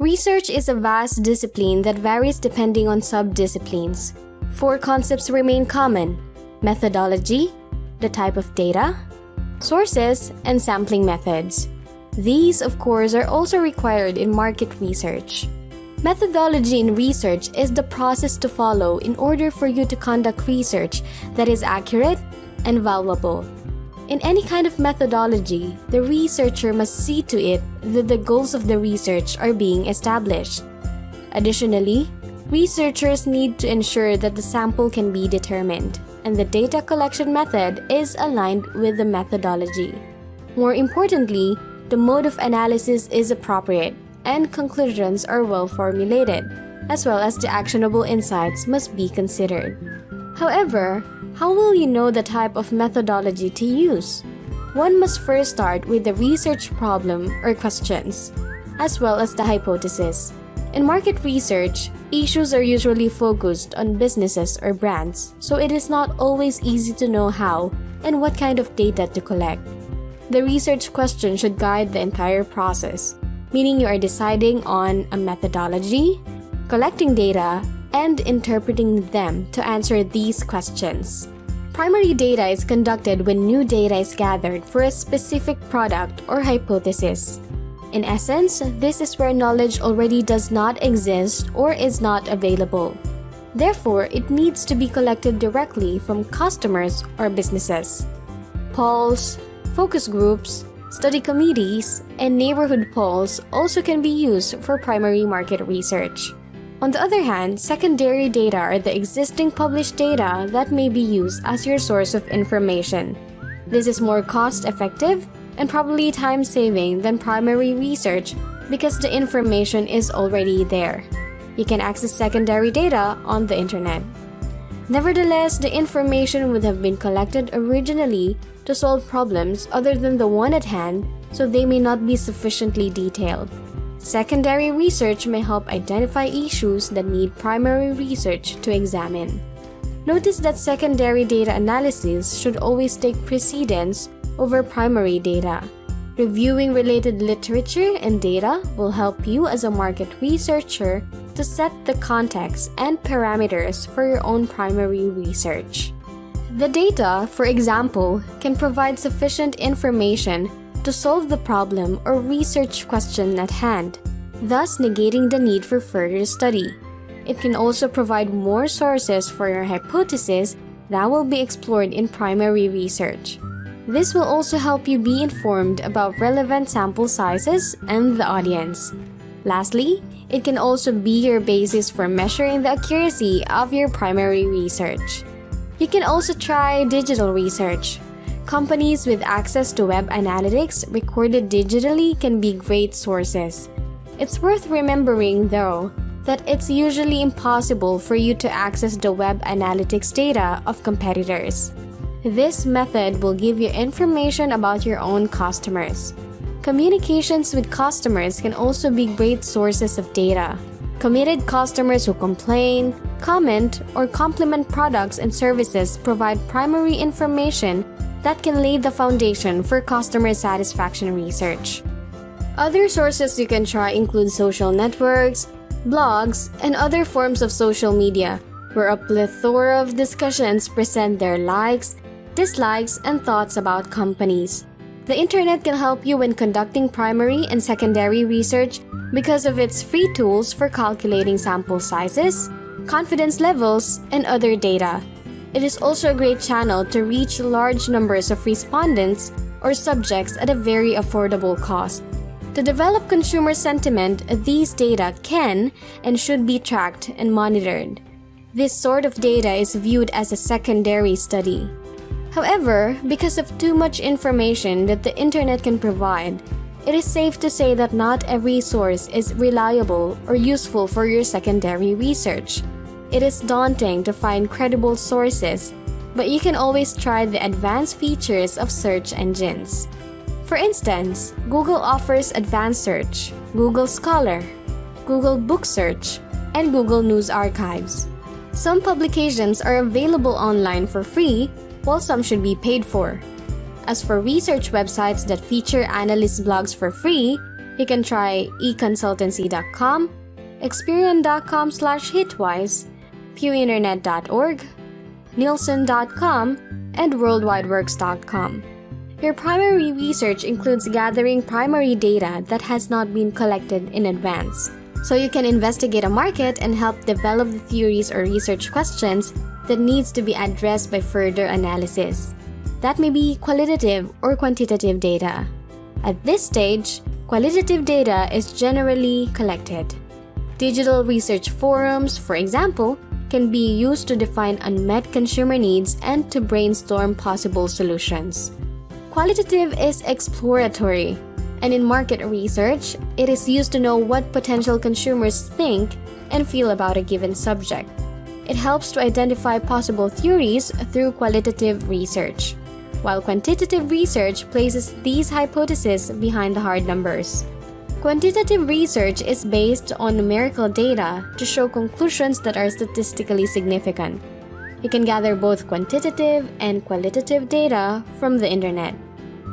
Research is a vast discipline that varies depending on sub-disciplines. 4 concepts remain common: methodology, the type of data, sources, and sampling methods. These, of course, are also required in market research. Methodology in research is the process to follow in order for you to conduct research that is accurate and valuable. In any kind of methodology, the researcher must see to it that the goals of the research are being established. Additionally, researchers need to ensure that the sample can be determined, and the data collection method is aligned with the methodology. More importantly, the mode of analysis is appropriate, and conclusions are well formulated, as well as the actionable insights must be considered. However, how will you know the type of methodology to use? One must first start with the research problem or questions, as well as the hypothesis. In market research, issues are usually focused on businesses or brands, so it is not always easy to know how and what kind of data to collect. The research question should guide the entire process, meaning you are deciding on a methodology, collecting data, and interpreting them to answer these questions. Primary data is conducted when new data is gathered for a specific product or hypothesis. In essence, this is where knowledge already does not exist or is not available. Therefore, it needs to be collected directly from customers or businesses. Polls, focus groups, study committees, and neighborhood polls also can be used for primary market research. On the other hand, secondary data are the existing published data that may be used as your source of information. This is more cost-effective and probably time-saving than primary research because the information is already there. You can access secondary data on the internet. Nevertheless, the information would have been collected originally to solve problems other than the one at hand, so they may not be sufficiently detailed. Secondary research may help identify issues that need primary research to examine. Notice that secondary data analysis should always take precedence over primary data. Reviewing related literature and data will help you as a market researcher to set the context and parameters for your own primary research. The data, for example, can provide sufficient information to solve the problem or research question at hand, thus negating the need for further study. It can also provide more sources for your hypothesis that will be explored in primary research. This will also help you be informed about relevant sample sizes and the audience. Lastly, it can also be your basis for measuring the accuracy of your primary research. You can also try digital research. Companies with access to web analytics recorded digitally can be great sources. It's worth remembering, though, that it's usually impossible for you to access the web analytics data of competitors. This method will give you information about your own customers. Communications with customers can also be great sources of data. Committed customers who complain, comment, or compliment products and services provide primary information that can lay the foundation for customer satisfaction research. Other sources you can try include social networks, blogs, and other forms of social media, where a plethora of discussions present their likes, dislikes, and thoughts about companies. The internet can help you when conducting primary and secondary research because of its free tools for calculating sample sizes, confidence levels, and other data. It is also a great channel to reach large numbers of respondents or subjects at a very affordable cost. To develop consumer sentiment, these data can and should be tracked and monitored. This sort of data is viewed as a secondary study. However, because of too much information that the internet can provide, it is safe to say that not every source is reliable or useful for your secondary research. It is daunting to find credible sources, but you can always try the advanced features of search engines. For instance, Google offers advanced search, Google Scholar, Google Book Search, and Google News Archives. Some publications are available online for free, while some should be paid for. As for research websites that feature analyst blogs for free, You can try econsultancy.com, experian.com/hitwise, pewinternet.org, nielsen.com, and worldwideworks.com. Your primary research includes gathering primary data that has not been collected in advance. So you can investigate a market and help develop the theories or research questions that needs to be addressed by further analysis. That may be qualitative or quantitative data. At this stage, qualitative data is generally collected. Digital research forums, for example, can be used to define unmet consumer needs and to brainstorm possible solutions. Qualitative is exploratory, and in market research, it is used to know what potential consumers think and feel about a given subject. It helps to identify possible theories through qualitative research, while quantitative research places these hypotheses behind the hard numbers. Quantitative research is based on numerical data to show conclusions that are statistically significant. You can gather both quantitative and qualitative data from the internet.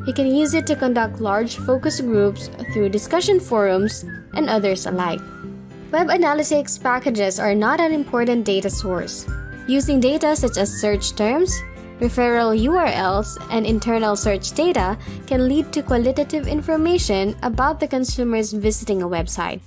You can use it to conduct large focus groups through discussion forums and others alike. Web analytics packages are not an important data source. Using data such as search terms, referral URLs, and internal search data can lead to qualitative information about the consumers visiting a website.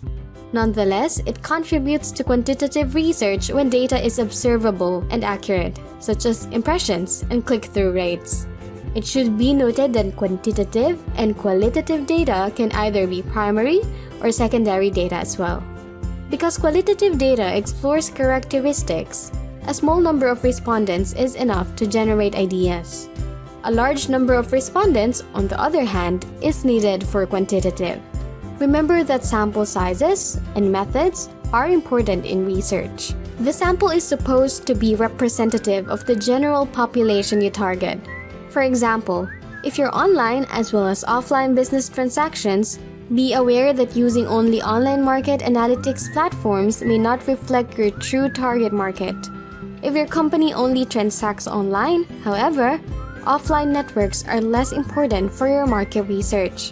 Nonetheless, it contributes to quantitative research when data is observable and accurate, such as impressions and click-through rates. It should be noted that quantitative and qualitative data can either be primary or secondary data as well. Because qualitative data explores characteristics, a small number of respondents is enough to generate ideas. A large number of respondents, on the other hand, is needed for quantitative. Remember that sample sizes and methods are important in research. The sample is supposed to be representative of the general population you target. For example, if you're online as well as offline business transactions, be aware that using only online market analytics platforms may not reflect your true target market. If your company only transacts online, however, offline networks are less important for your market research.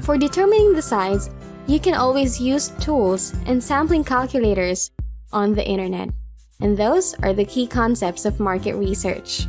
For determining the size, you can always use tools and sampling calculators on the internet. And those are the key concepts of market research.